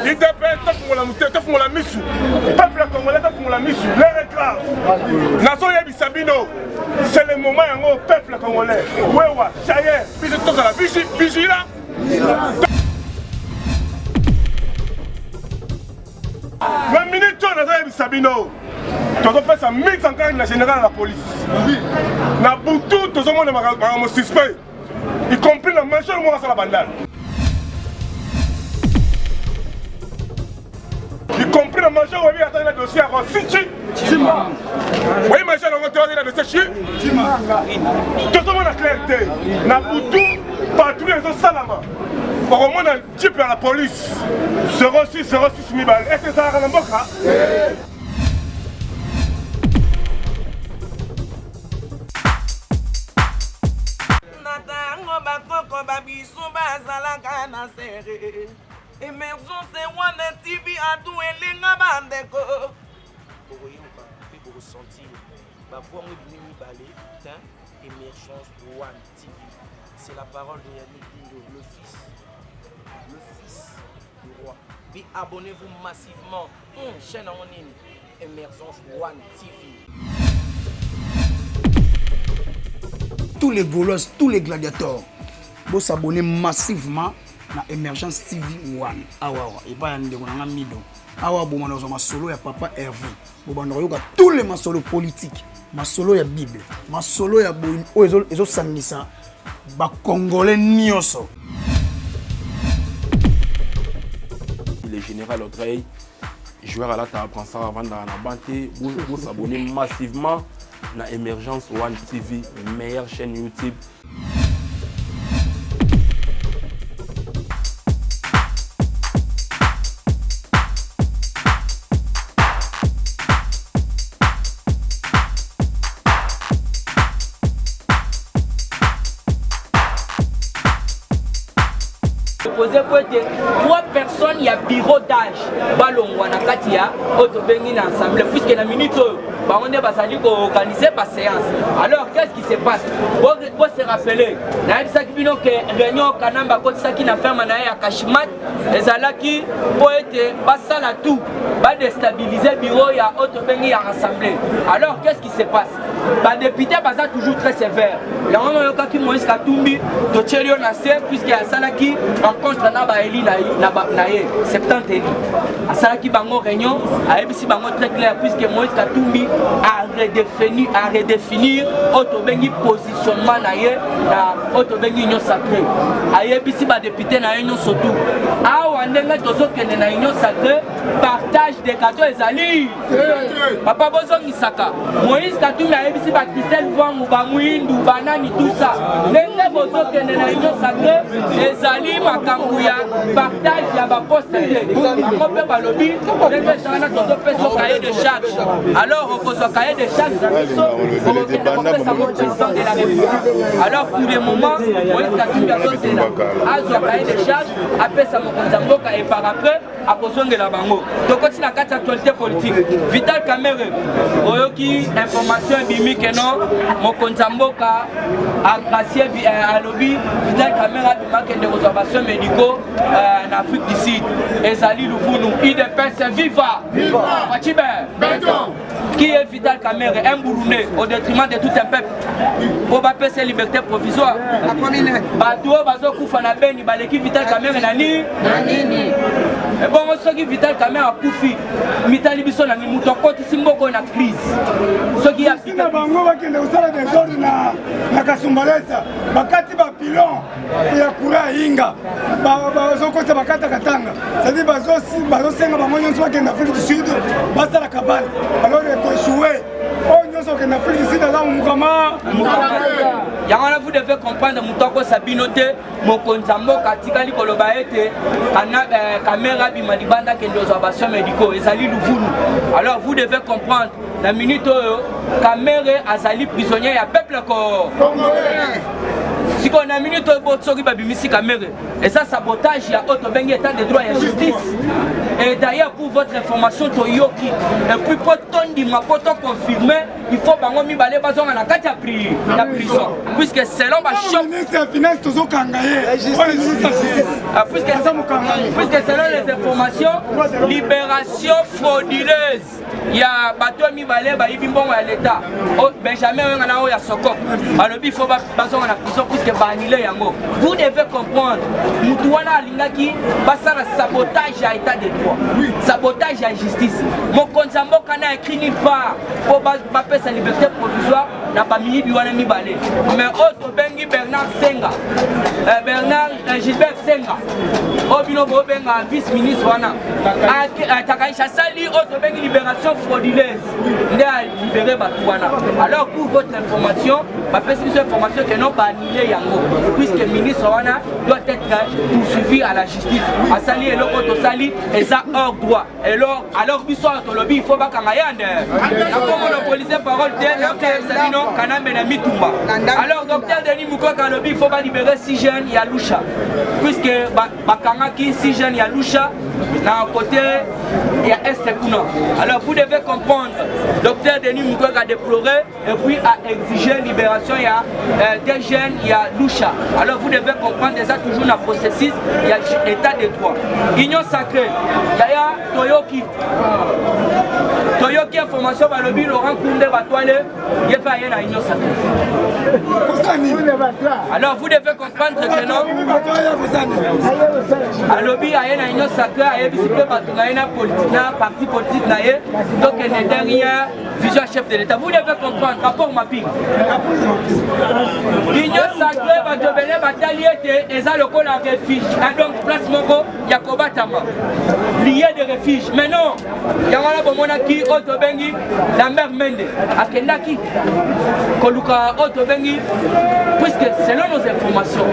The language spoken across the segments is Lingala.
IDPS tofungola mute tofungola misu peuple congolais tofungola misu l'heure est grave nazo yebisa bino c'est le moment yango peuple congolais wewa chaye biso tozala vigila la minute nazo yebisa bino tozopesa 1100 na général de la police na butu tozomona makambo suspect y compris la major moi à la bandale y compris la major oui attend le dossier à Rosichi Chima oui major on va te le dossier Chima tozomona clarté na butu patrouille les salama pour au moins un type à la police 06 mibal est-ce que ça a ramboka Émergence One TV a tout elenga bandeko. Okoyoka pe ko ressentir ba voix mo dimi balé tin Émergence One TV. C'est la parole de Yannick Dindo, le fils du roi. Puis abonnez-vous massivement chaîne en ligne Émergence One TV. Tous les Gaulois, tous les gladiateurs, vous s'abonnez massivement na Émergence TV One. Awa et pas yande konanga mido. Awa bo mwana ma solo ya papa Hervé. Bo banda yoka tous les masolo politiques, masolo ya Bible, masolo ya bo ezo sangisa ba congolais nyoso. Le général Audrey, joueur à la table prend ça avant dans la banté, vous s'abonnez massivement na Émergence One TV, meilleure chaîne YouTube. Trois personnes, il y a bureau d'âge. Balongwa na katia, autobengi na assemblée. Puisque la minute, on est basali pour organiser la séance. Alors, qu'est-ce qui se passe? Vous se rappelez, que réunion Kanamba Kotsaki na ferme na Kashimat, les alaki pour être basal à tout, va déstabiliser le bureau, il y a autobengi à assemblée. Alors, qu'est-ce qui se passe? Les députés sont toujours très sévères. Là, on a qui Moïse Katumbi, Tocherio Nassé, puisqu'il y a Salaki rencontre na Eli na 70 Eli. À Salaki Bango réunion, à Ebisi Bango très clair, puisque Moïse Katumbi a redéfinir Autobengi positionnement na Autobengi Union Sacrée. À Ebisi ba député na Union Sotou. Ah, on a tozo kene na Union Sacrée, partage des gâteaux et ali. Papa Bozo Misaka. Moïse Katumbi a Ebisi ba Christelle Vangu, ba Mouindou, Banani, tout ça. Les Bozo kene na Union Sacrée, les ali Makambuya, partage ya ba poste. On peut pas lobby, les gens tozo fait son cahier de charge. Alors on pose un cahier de charge. Alors pour le moment, Moïse Katumbi a son cahier de charge, après ça Mokonzamboka et par après à besoin de la bango. Donc c'est la carte actualité politique. Vital Kamerhe, oyoki information bimique non, Mokonzamboka a gracié à lobby. Vital Kamerhe a demandé des observations médicaux en Afrique du Sud. Ezali Lufunu, IDPS viva, Fachibe, qui est Vital Kamerhe, un Burundais au détriment de tout un peuple. Pour pas payer liberté provisoire. Bateau, Bazo Koufana Beni, Baleki Vital Kamerhe Nani. Et bon, on sait que Vital Kamerhe a Koufi. Mitali Bisson a mis Mouton Côte Simboko na crise. Ce qui a fait. Bango va qu'il y ait des ordres na Kasumbalesa. Bakati ba pilon. Ya kura inga. Bazo Côte Bakata Katanga. C'est-à-dire Bazo Senga Bamonyon soit qu'il y a Afrique du Sud. Basta la cabane. Alors il faut échouer. Vous devez comprendre Moutoko Sabinote, Mokonzamboka Tikali Kolobaete, Kamera Bimadibanda qui est des observations médicaux, Ezali Lufunu. Alors vous devez comprendre, la minute Kamera Azali prisonnier, il y a peuple congolais. Si on a minute au babimisi caméra. Et ça, sabotage, il y a autre état de droit et justice. Et d'ailleurs, pour votre information, Toyoki, et puis pour ton dit, ma poto confirmé, il faut que mi balé bazon à la carte à prison. Puisque selon ma choc. Puisque selon les informations, libération frauduleuse. Il y a bateau mi balé, bah il bon à l'état. Benjamin on a ya soko. Alors il faut bazon à la prison puisque banilé yango. Vous devez comprendre, Moutouana Lingaki, basa la sabotage à état de droit. Sabotage à justice. Mon konzambo kana écrit nulle part pour baper sa liberté provisoire n'a pas mis biwana mi balé. Mais autre bengi Bernard Senga. Gilbert Senga. Obino Bobenga vice-ministre wana. Takaisha sali autre bengi libération frauduleuse. Ndé a libéré Batouana. Alors pour votre information, baper cette information que non pas annulé yango. Puisque le ministre wana doit être poursuivi à la justice. A sali et l'autre sali et ça hors droit. Et alors bissoir to lobby il faut pas kangayande. Comme monopoliser parole de Salino Kanambe na Mitumba. Alors docteur Denis Mukwege lobby il faut pas libérer 6 jeunes il y a Lusha. Puisque bakangaki 6 jeunes il y a Lusha d'un côté il y a Estekuna. Alors vous devez comprendre, docteur Denis Mukwege a déploré et puis a exigé libération il y a des jeunes il y a Lusha. Alors vous devez comprendre déjà toujours dans le processus il y a état de droit. Union sacrée. D'ailleurs, Toyoki information par le bureau Laurent Koundé Batoile, il n'y a pas rien à l'Union sacrée. Alors vous devez comprendre que non. Alors il y a rien à l'Union sacrée, il y a un parti politique, donc il y a derrière vision chef de l'État. Vous devez comprendre, rapport mapping. L'Union sacrée va devenir bataille et ça le col à refuge. Donc place Moko, Yakoba Tama. Lié de refuge. Mais non, il y a un Monaki, Otobengi, la mère Mende, à Kendaki, Koluka, Otobengi, puisque selon nos informations,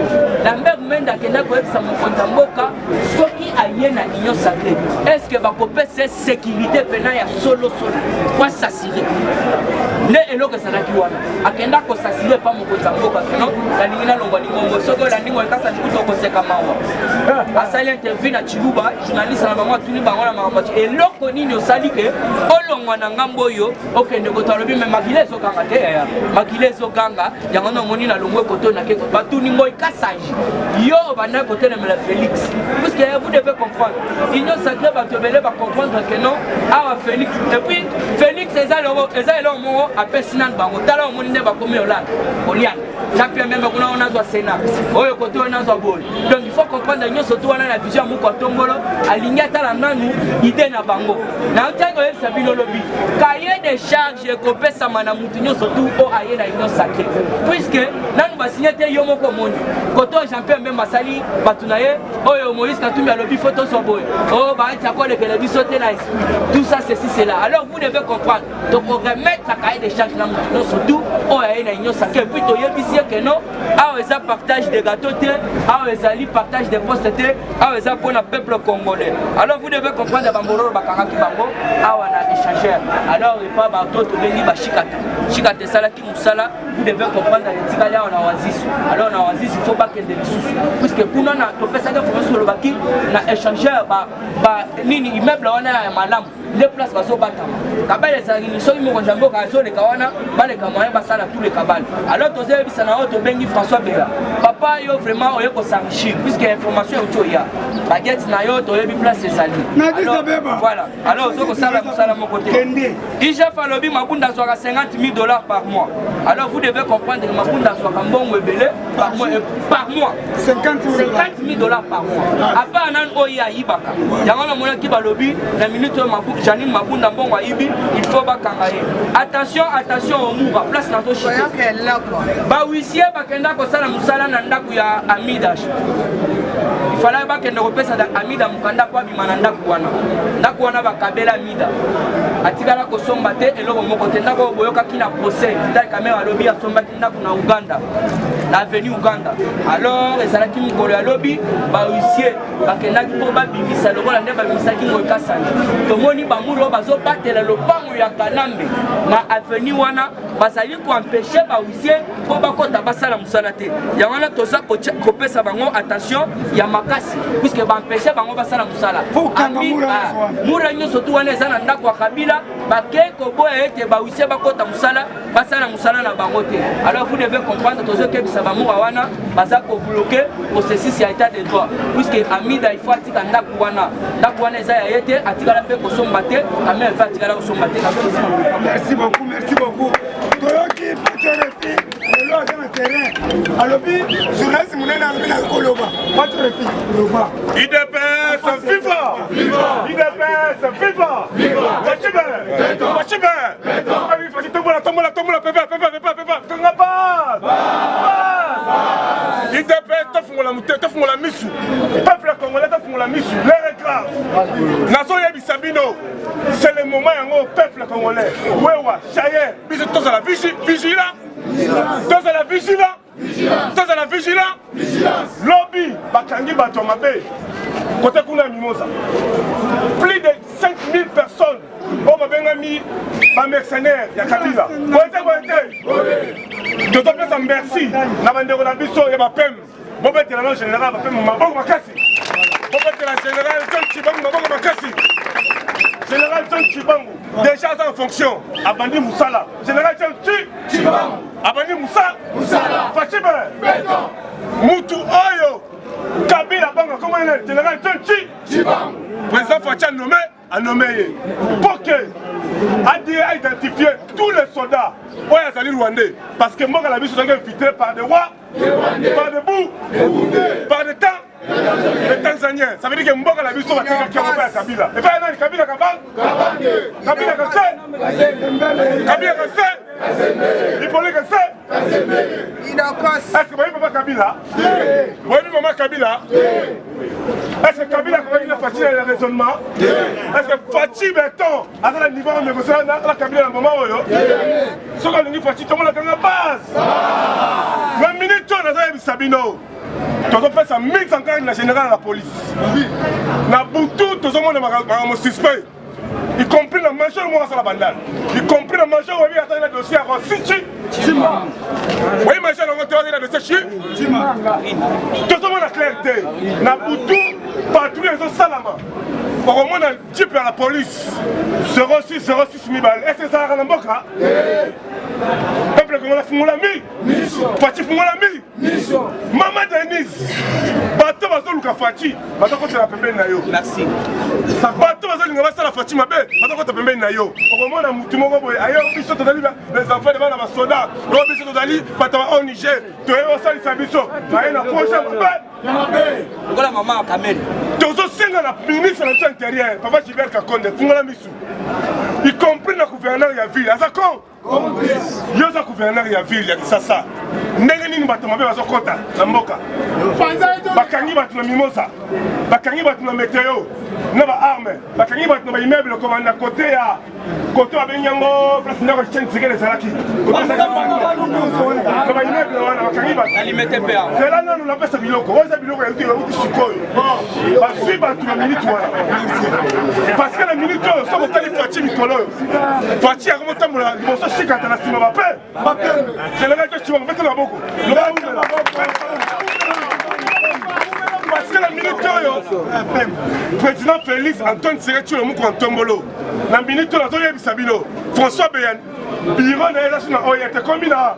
la mère Mende à Kendaki, ça me compte en boca, ce qui a yé na l'Union sacrée. Est-ce que Bakopé c'est sécurité pénale à solo quoi s'assurer? Ne elo que ça n'a qui wana. À Kendaki, s'assurer pas mon compte en boca, non? La ligne là, l'on va dire, ce que la ligne est cassée, nous devons se kamawa. À ça, l'interview na Chiluba, journaliste à la maman, tout le monde a maman. Et l'autre ni nous sali que olongwana ngambo yo okende ko talobi me makile zo kanga te ya makile zo kanga yango no moni na longwe koto na ke batuni moy kasaji yo bana kote na la Félix parce que vous devez comprendre Union sacrée va te belé va comprendre que non awa Félix et puis Félix ezalo mo apesinan bango tala moni ne ba komi olian champion même kuna ona zo Sénat oyo koto ona zo bol donc il faut comprendre Union surtout wana la vision mu kotombolo alinga tala nanu idée na bango na ntango yel sabino lobi cahier de charge kopé samana mutunyo surtout o aye na Union sacrée puisque nanu va signer te yo moko moni koto Jean-Pierre Mbemba sali batunaye oyo Moïse Katumbi lobi photo so boy oh ba tia ko le que le sauter na esprit tout ça c'est là alors vous devez comprendre donc on remettre la cahier de charge na mutunyo surtout o aye na Union sacrée puis to yebisi que non a eza partage de gâteaux te a ezali partage de postes te a eza pour le peuple congolais alors vous devez comprendre bamboro bakangaki bango awa na échangeur alors il pas bato to bengi ba chikata sala ki musala vous devez comprendre les tigala on a oasis alors on a oasis il faut pas que des ressources puisque kuna na to pesa que France le baki na échangeur ba nini immeuble wana ya malamu les places bazo batama kabale za ni so mo konjambo ka zo le kawana bale kamoya basala tous les kabale alors to zé bisana to bengi François Bela papa yo vraiment oye ko s'enrichir puisque information auto ya baguette na yo to yebi place ezali voilà alors zo ko sala musala mon côté IGF alobi mabunda zwaka $50,000 par mois alors vous devez comprendre que mabunda zwaka mbongo ebele par mois $50,000 par mois apa nan oya ibaka yango na mona ki balobi na minute mabu Janine mabunda mbongo ibi il faut bakangaye attention au mouvement place na to chika ba huissier bakenda ko sala musala na ndaku ya Amidash il fallait bakenda ko pesa da Amida mukanda kwa bimana ndaku wana bakabela Amida atikala ko somba te eloko moko te ndako boyoka kina procès vital kamera lobi ya somba ndaku na Uganda na avenue Uganda. Alors ezalaki mikolo ya lobi bahuissier bakendaki mpo babimisa lokola nde babimisaki ngo ekasani tomoni bamulu oyo bazobatela lopango ya kanambe na avenue wana bazali koempeshe bahuissier mpo bakota basala mosala te yango wana toza kopesa bango attention ya makasi puiske baempeshe bango basala mosala mura nyonso tu wana eza na ndako ya kabila bake koboya ete bahuissier bakota mosala basala mosala na bango te. Alors vous devez comprendre tozokebisa bamura wana baza kobloke processus ya état de droit puisque amida il faut atika ndako wana eza ya ye te atikala mpe kosomba te kame efe atikala kosomba te. Merci beaucoup toyoki paterefi lelo aza na terrain alobi journaliste monene alobi na koloba paterefi loba IDPS viva tombola pepe kanga IDPS tofungola misu peuple congolais tofungola misu l'heure est grave nazo yebisa bino c'est le moment yango peuple congolais wewa chayer biso tozala vigilant tozala vigilant lobby bakangi bato mabe côté kuna mimosa plus de 5000 personnes oyo babengami bamercenaire ya kabila boyete tozopesa merci na bandeko na biso ya bapem bobetela no général bapem mabongo makasi bobetela général John Chibangu mabongo makasi général John Chibangu déjà aza en fonction abandi musala général John Chibangu abandi musala fachibe mutu oyo kabila banga comment il est général John Chibangu président Fachi a nommé pour que a identifié tous les soldats au Rwandais parce que moi la vie sont infiltrés par des rois, par des bouts, par des temps. Les Tanzaniens, ça veut dire que Mboka la vie sont à Kabila. Et pas Kabila Kabila il faut le est-ce que vous voyez Papa Kabila? Vous voyez Maman Kabila? Est-ce que Kabila a Fachi dans le raisonnement? Est-ce que Fachi Béton a le niveau de négociation dans la Kabila dans le moment où ce qu'on a dit Fachi, tout le monde a la base. La minute on a dit Sabino. Tu as fait ça 1100 ans général à la police. Na Boutou, tout le monde a suspect. Y compris la major moi sur la bandale. Y compris la major où il y a un dossier à Rossichi. Oui, major on va te dire de ce chien. Tout le monde a clarté. Na Boutou, partout les autres salama. Pour au moins un type à la police. 06 000 balles. Est-ce que ça a un boca? Peuple comme on a fumé la mi. Fachi fumé la mi. Maman Denise. Bateau bazo luka Fachi. Bateau contre la pembeni na yo. Merci. Bateau bazo luka basa la Fachi mabe. Bateau contre la pembeni na yo. Pour au moins un mutu moko boy. Ayo biso tozali les enfants devant la soda. Ro biso tozali bateau au Niger. To yo sali sabiso. Ba na prochain mabe. Ngola maman Kamel. Tozo senga la ministre de l'Intérieur. Papa Gilbert Kakonde fungola misu. Y compris le gouverneur de la ville. Azako. Yo za gouverneur ya ville ya Kisasa. Ndenge nini bato mabe bazokota na mboka. Bakangi bato na mimosa. Bakangi bato na météo. Na ba arme. Bakangi bato na ba immeuble comme na côté ya côté ya benyango place na ko chenzi les salaki. Ba immeuble wana bakangi bato. Alimete pea. C'est là non la pesa biloko. Oza biloko ya uti sikoyo. Ba si bato na minute wana. Parce que la minute so ko tali Fachi mikolo. Fachi a remonté mola liboso shika tana sima ba pe. C'est le gars qui tu vas mettre la boko. Parce que la minute président Félix Antoine Sérétu le mouko Antombolo. La minute la zone Sabino. François Beyan. Biro na ela sina oyete komi na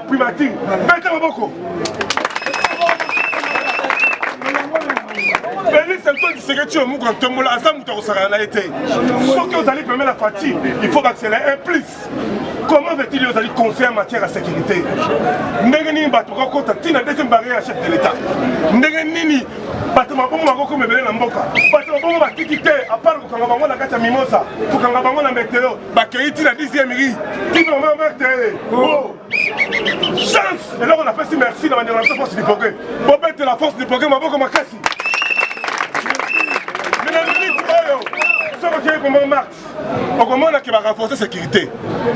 primature. Bete maboko. Félix Antoine Sérétu le mouko Antombolo azamu to sara na été. Faut que vous allez permettre la fatigue, il faut accélérer un plus. Comment veut-il vous aller conseiller en matière de sécurité? Ndengeni bato kokota tina deuxième barrière chef de l'État. Ndengeni bato mabongo makoko mebele na mboka. Bato mabongo bakikite à part ko kanga bango na kata mimosa, ko kanga bango na météo, bakei tina 10e ri. Tino merde. Oh. Chance. Et là on a fait merci dans la force du progrès. Bobette la force du progrès maboko makasi. Mais la minute oyo. comment Marx au comment on a renforcer sécurité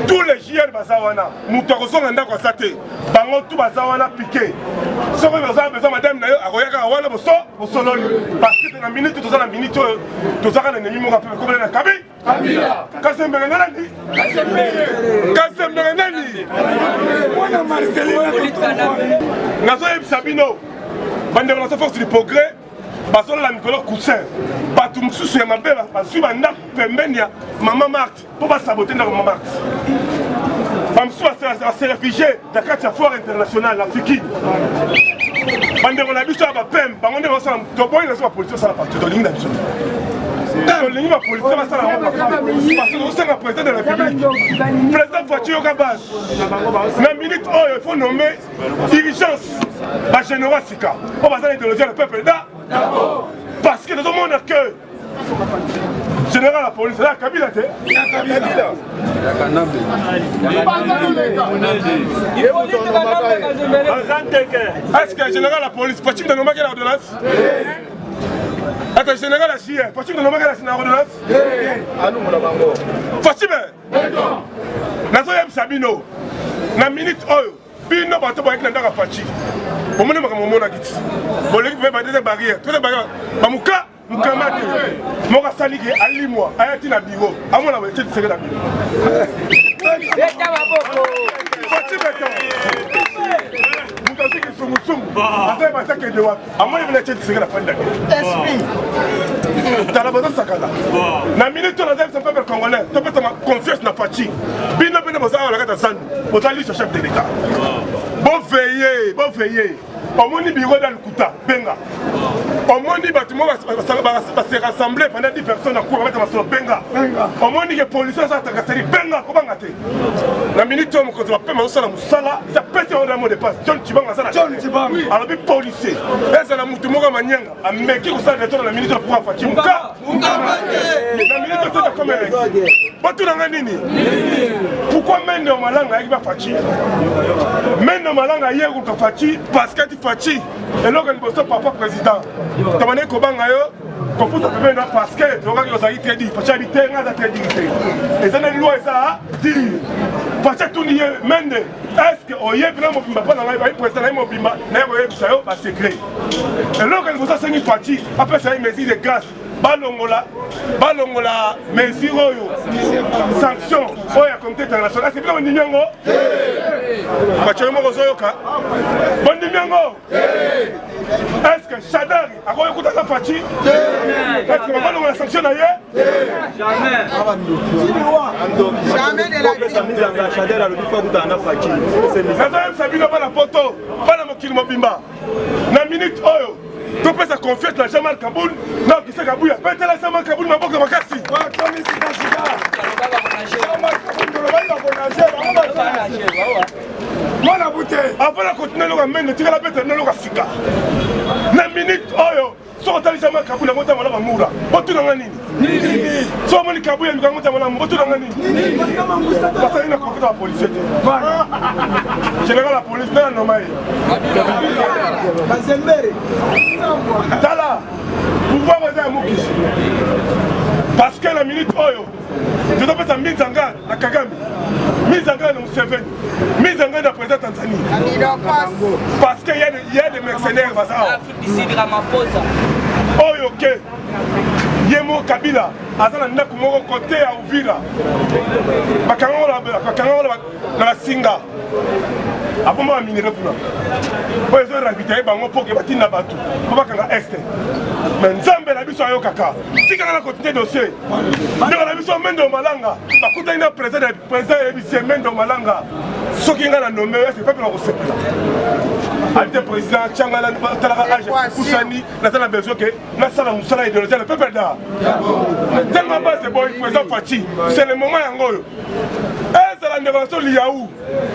tous les JL bazawana mutokoso nganda kwa sate bango tout bazawana piqué ce que vous avez besoin madame nayo akoyaka wana boso bosololi parce que dans la minute tout ça la minute tout ça na nemi mo rappel comme na kabi kabila kasembe nani mwana Marcelina nazo Sabino bande la force du progrès basola la mikolo coussin batu mususu ya mabe bazwi banda pembeni ya mama Marthe po basaboter na mama Marthe bamsusu se réfugié na kati ya foire internationale l'Afrique bande na biso ya bapem bango nde basala toboyi na so ba politique sala partout tolingi na biso tolingi ba politique basala ngo parce que c'est le président de la République président Fatou Yoka Base na minute oyo il faut nommer urgence ba général Sika po basala idéologie le peuple da parce que tout le monde a que général la police là Kabila te est-ce que général la police faut-il de nommer l'ordonnance attends général la CIA faut-il de nommer l'ordonnance faut-il nazo yem Sabino na minute oyo bino bato ba ekna ndaka fachi omone makambo mona kiti boleki pe ba des barrières toutes les barrières bamuka mukamate moka salike alimwa ayati na bureau amona ba tete seke na bureau eta baboko fachi beto mutasi ki sumusumu asa ba take de wa amona ba tete seke na fanda esprit tala ba sakala na minute la def ça peuple congolais to peut confiance na fachi bino bino bozala la kata sandu bozali chef de l'état bon veillez omoni bureau dans le kuta benga omoni bâtiment va se rassembler pendant 10 personnes à cour avec ma benga omoni que policiers ça ta kaseri benga ko banga te na minute on ko va pema osala musala ça pète au mot de passe John Tibanga ça John Tibanga alors bi policier eza na mutu moka manyanga ameki ko ça de la minute pour faire chimuka na minute tout comme batu na nini pourquoi mende malanga avec ba fachi mende malanga yego ka fachi parce que fachi et là quand le papa président tamane ko banga yo ko futa pemena parce que donc yo za itedi fachi habité ngaza tedi et ça na loi ça dit fachi tout ni mende est-ce que oye bien mo bimba pana ngai président na mo bimba na yo yebisa yo ba secret et là quand vous ça fachi après ça il me dit de grâce balongola mesure oyo sanction oyo comité international c'est bien on ndinyango bachero moko zoyoka bon ndinyango est-ce que Shadari akoyo kutaka fachi est-ce que balongola sanction na ye jamais de la mise en Shadari alobi fa kutana fachi c'est Sabino bana poto bana mokili mobimba na minute oyo tu peux sa confiance dans Jamal Kaboul, non qui sait Kaboul, peut-être la Jamal Kaboul m'a beaucoup makasi. Moi bouteille. Avant la continuer le ramène, tirer la bête dans le Rafika. La minute oyo, sur le Jamal Kaboul la montagne la moura. Botu dans nini. Sur mon Kaboul la montagne la botu dans nini. Parce qu'il a confiance dans la police. Général la police dans normal. Tala, pouvoir vous à Moukis. Parce que la minute oyo, tu dois faire mise en garde à Kagame, mise en garde à Museveni, mise en garde à président Tanzanie. Parce qu'il y a des mercenaires. Oyo, ok. Yemo Kabila, Azana Naku Moko côté à Uvira. Bakangala la Singa. Après moi, je suis venu pour les inviter à pour que les batu pour que est. Mais Nzambe na biso ayo kaka. Si quand on continue dossier, on a biso Mendo Malanga. Bakuta ina président et Mendo Malanga. Ce qui est nommé, c'est pas pour le Alter président Tchangala Talaka Age Koussani, n'a besoin que na sala musala idéologie le peuple là. Tellement bas c'est bon président Fachi, c'est le moment yango. C'est la négociation Liaou.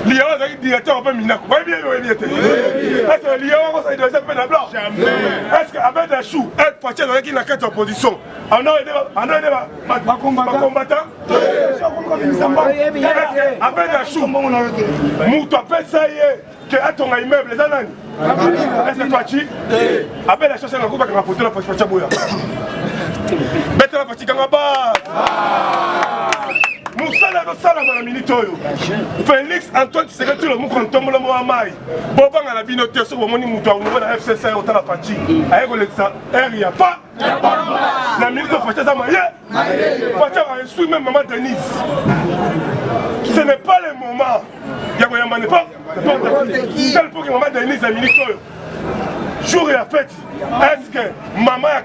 Liaou est directeur un Minako. Est-ce que Liaou est directeur de blanc? Est-ce qu'avec des choux, être Fachi avec une carte d'opposition, on a aidé les combattants? Avec des choux, Moutou appelle ça y est, que à ton immeuble, les ananes. Est-ce que Fachi? Avec la chasse à la coupe, avec la photo de la Fachi Bouya. Bête la Fachi Kangaba. Moussala salama na minute oyo. Félix Antoine Tshisekedi le moko ntombola mo amai. Bobanga na bino te so bomoni mutu a niveau na FCC au tala fachi. Aye ko lexa R ya pas. Na minute fachi za maye. Fachi a instruit même maman Denise. Ce n'est pas le moment. Yako yambane pas. Tel pour que maman Denise a minute oyo. Jour et la fête. Est-ce que maman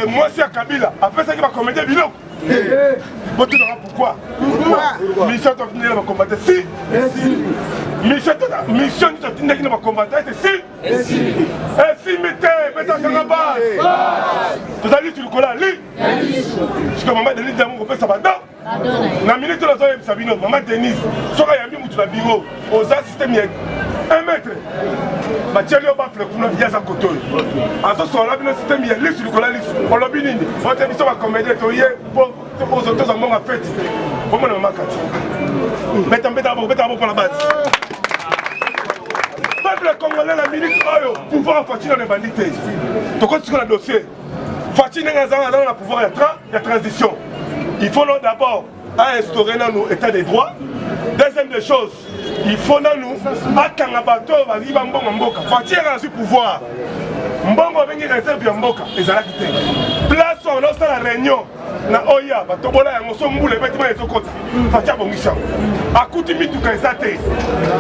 moi c'est Kabila après ça qui va commettre biloko. Vous te direz pourquoi? Mission de va combattre si. Mission de va combattre si. Et si mettez en base. Vous allez sur le collant li. Parce que maman Denise d'amour peut ça va dans. La minute de la zone Sabino, maman Denise, sur la yami moutou la bureau, aux systèmes 1 mètre. Mathieu au bas il y a sa côté. En ce moment là, le système il y a sur le collant li. On l'a bien dit. Votre émission va commettre pour aux autres en bon fait. Pour moi, maman Kati. Mettez pour la base. Peuple congolais, la minute, pouvoir faire dans les bandités. Donc, quand tu as le dossier, Fatine dans le pouvoir, il y a transition. Il faut d'abord instaurer dans nous état des droits. Deuxième des choses, il faut dans nous, à Kangabato, vas-y, Bambon, Mboka. Fatine a su pouvoir. Mbongo a venu réserve Mboka. Et ça l'a quitté. Place, on a la réunion. Na oya batobola ya ngoso mbule betima ezokota fatia bongisha akuti mituka ezate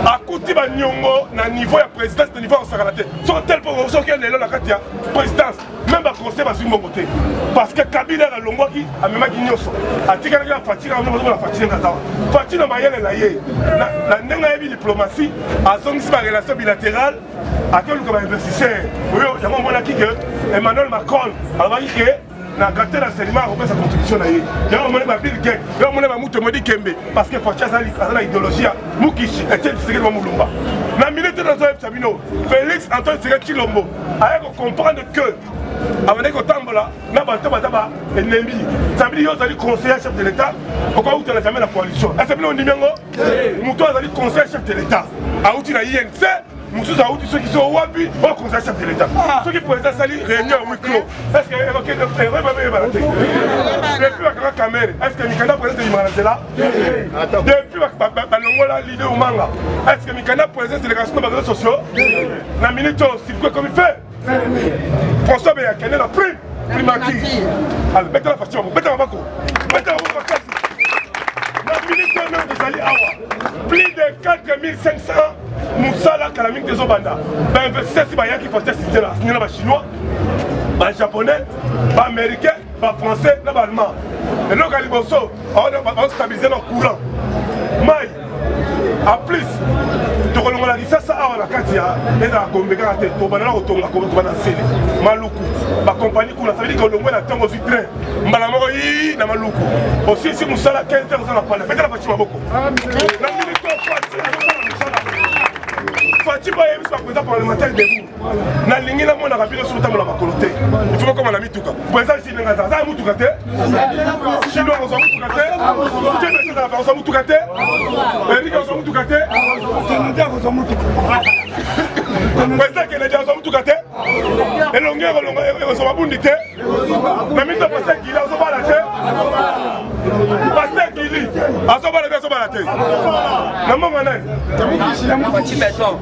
akuti banyongo na niveau ya présidence de niveau osakala te so tel pour so ke lelo na kati ya présidence même ba conseil ba simbongo te parce que Kabila la longwaki amemaki nyoso atika na fatia na fatia ngazawa fatia na mayele na ye na ndenga ya diplomatie azongisi ba relation bilatérale akelu ka ba investisseur oyo yango mona ki que Emmanuel Macron alobaki ke na gâté la cinéma a sa contribution là. Il y a un moment où Bill Gates, il y a un moment où Mouto Modi Kembe, parce que Fatia a la idéologie, Mukishi, et tel Tshisekedi Moulumba. La minute dans Zoé Sabino, Félix Antoine Tshisekedi Chilombo, a comprendre que, avant que Tambola, n'a pas Bataba, et Nembi, ça veut dire qu'il y a un conseiller chef de l'État, pourquoi vous n'avez jamais la coalition? Est-ce que vous avez dit Mouto a dit conseiller chef de l'État, à outil la INC. Nous avons dit ceux qui sont au Wabi, au conseil chef de l'État. Ceux qui pourraient salir réunion au huis clos. Est-ce que évoquer le frère depuis la caméra, est-ce que Mikanda présente l'Imanazé là? Depuis la l'idée au manga. Est-ce que Mikanda présente délégation de réseaux sociaux? La minute, s'il faut comme il fait. François Béakene la prime. Primati. Allez, mettez la facture, mettez la bako. Mettez la bako. La minute, nous allons avoir plus de 4500. Moussala Kalamik des Obanda. Ben investisseurs si bayaki faut tester là, ni les chinois, les japonais, les américains, les français, les allemands. Et donc à Liboso, on va stabiliser nos courants. Mais en plus, tu relonges la licence à la Katia, et la Gombega, tu vas aller au Tonga, tu vas aller Maluku, la compagnie Kula, ça veut dire que l'on va attendre au train. Malamoi, na Maluku. Aussi si Moussala 15 heures, on a pas la peut-être la Fatima beaucoup. Fatima est président parlementaire de vous. Na lingi na mona kabila sur tamo la bakolote. Il faut comme on a mis tout cas. Président Chine ngaza, ça mutu kate. Chino on s'en mutu kate. Chine ça on s'en mutu kate. Eric on s'en mutu kate. Canada on s'en mutu. Président Canada on s'en mutu kate. Et longueur on s'en bundité. Na mito passer qui là on s'en va la tête. Pasteur Gili, on s'en va la tête. Na mama nani? Fatima Beton.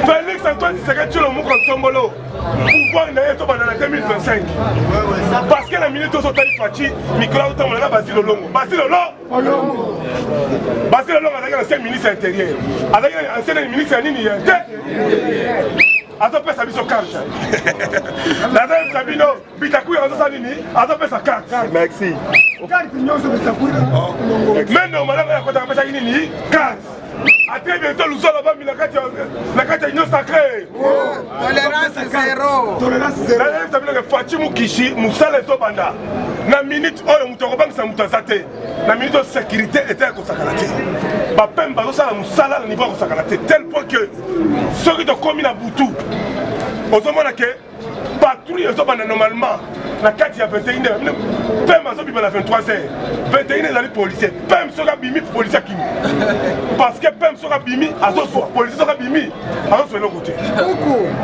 Félix Antoine Tshisekedi le moko tombolo pouvoir na yeto bana 2025 parce que la minute au tali Fachi Nicolas Otambola na Basile Longo avec l'ancien ministre intérieur avec l'ancien ministre nini Azo pesa biso carte. La dame Sabino, Bitakou azo sa nini, azo pesa carte. Merci. Carte nyonso Bitakou. Mais normalement ya kota pesa nini, carte. A très bientôt nous allons avoir la carte union sacrée. Tolérance zéro. Tolérance zéro. La dame Sabino que Fatima Kishi, Moussala Zobanda. Na minute oyo muto bank sa muto zate. Na minute de sécurité était consacrée. Ba pemba ça la Moussala au niveau consacré tel point que ceux qui ont commis la boutou aux que patrouille normalement la 4 il y a 21h pemba so bibala 23h 21h les policiers pemba sera bimi police qui parce que Pem sera bimi azo police sera bimi azo sur le côté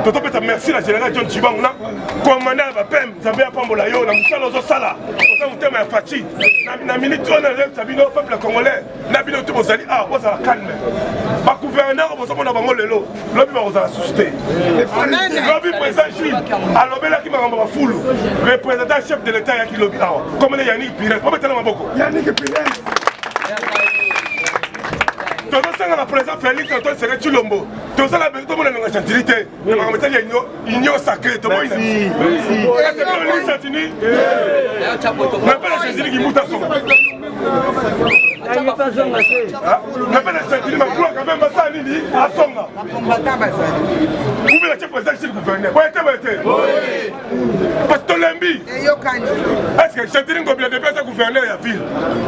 toto peut merci la général John Chibang na commandant ba Pem Zambia pambola yo na musala zo sala ça un thème ya fati na minute on a sabino peuple congolais na bino to bozali ah vous ça calme ba gouverneur bozo mona bango lelo lobi ba kozala suscité lobi président Chine alobela ki makambo ba fulu représentant chef de l'état ya ki lobi awa comme le Yannick Pires pas mettre maboko Yannick Pires tout ça na président Félix Antoine Séré Chilombo tout ça la besoin de mon gentilité na makambo tali union sacrée to boy merci c'est pour les États-Unis na pas la Jésus qui muta son na pas la États-Unis ma gloire quand même ça nini a songa la chef président Chile gouverneur ouais était parce que lembi est-ce que Chantiling Ngobila depuis sa gouverneur ya ville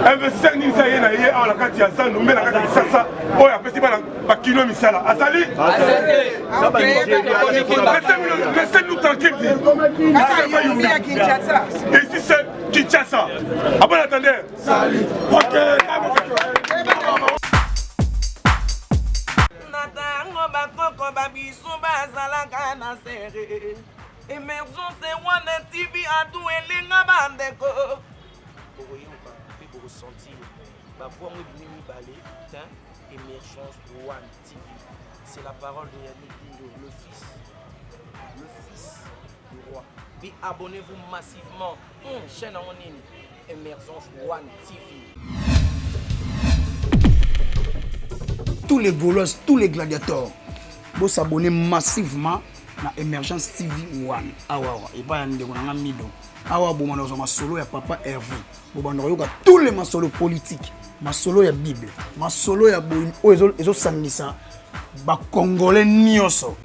investisseur ni ça yena yé à la carte ya Zandu mais la carte sasa oh ya petit bana ba kino misala azali laissez-nous tranquille ici c'est Kinshasa ah bon attendez salut OK natango bakoko babiso bazalaka na sere Emergence One TV atu elenga bandeko bokoyoka mpe bokosentir bavoix ngo bimi mibale Emergence One TV c'est la parole de Yannick Dindo le fils du roi puis abonnez-vous massivement chaîne en ligne Emergence One TV. Tous les Gaulois, tous les gladiateurs, vous s'abonnez massivement à Emergence TV One. Awa, et pas yande qu'on a mido. Awa, bon, on a ma solo ya papa Hervé. Bon, on a tous les ma solo politiques, ma solo ya Bible, ma solo ya bon, ils sandisa, ba Congolais nioso.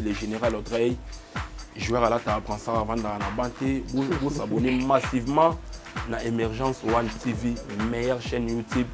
Le général Audrey, joueur à la table, prend ça avant dans la banque, vous s'abonnez massivement à Emergence One TV, meilleure chaîne YouTube.